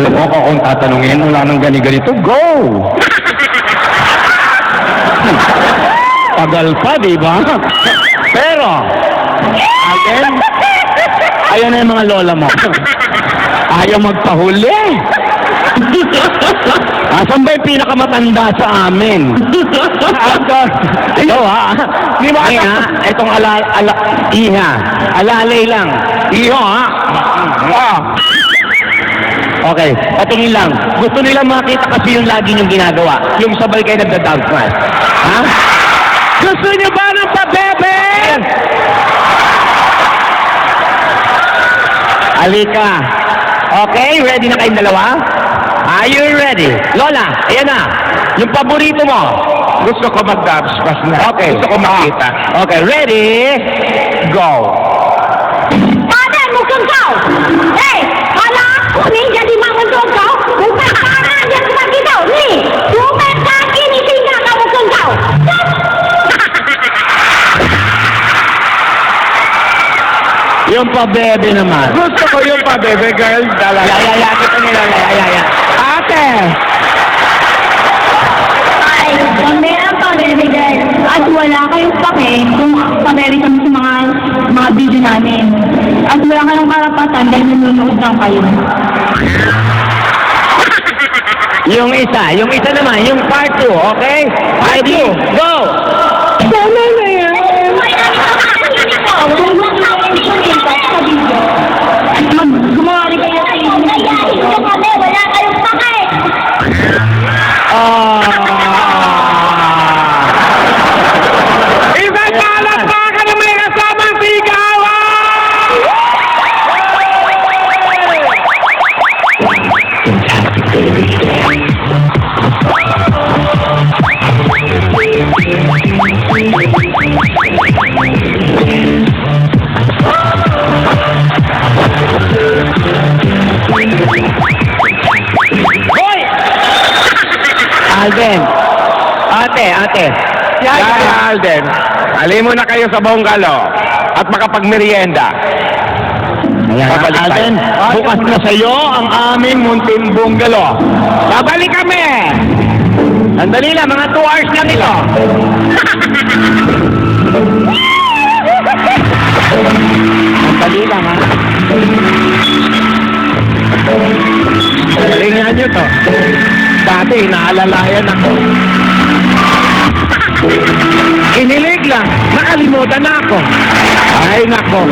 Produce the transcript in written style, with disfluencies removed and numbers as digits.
Alam mo ko kung tatanungin, wala nang ganito, go! Tagal pa, di ba? Pero, again, ayan na yung mga lola mo. Ayaw magpahuli. Asan ba yung pinakamatanda sa amin? Ito ha. Di ba? Itong iha. Alalay lang. Iho ha. Okay, patingin lang. Gusto nilang makita kasi yung lagi niyong ginagawa. Yung sabay kayo nagda-dance class. Ha? Gusto niyo ba ng pabebe? Alika. Okay, ready na kayong dalawa? Are you ready? Lola, ayan na. Yung paborito mo. Gusto ko mag-dance pass na. Okay. Gusto ko makita. Okay, ready? Go. Ate, mukhang kau! Eh, hala aku ni jadi mak untuk kau. Bukan sekarang dia seperti kau. Ni, bukan kaki ni tinggal kau mukhang kau. Yung pabebe naman. Gusto ko yung pa-bebe girl. Yaya, kita nila. Yaya. Ate! Ay, meron pa, baby girl. At wala kayong pake kung paberi kami sa mga video namin. At wala kayong karapatan dahil nanonood lang kayo. Yung isa naman, yung part 2, okay? Part 2, go! Tama na yan. Gumawa rin kayo sa inyo. Ito kami, wala kayong pake. Isang palakpakan na may kasamang sigawan! Hoy! Alden! Ate! Yaya Alden, alin mo na kayo sa bungalo at makapagmerienda. Ayan, Babalik tayo. Alden, bukas na sa'yo ang aming munting bunggalo. Babalik kami! Sandali lang, mga 2 hours lang ito. Sandali lang, ha? Tingnan nyo to. Dati, naalalayan ako. Kinilig lang, nakalimutan na ako. Ay, nako.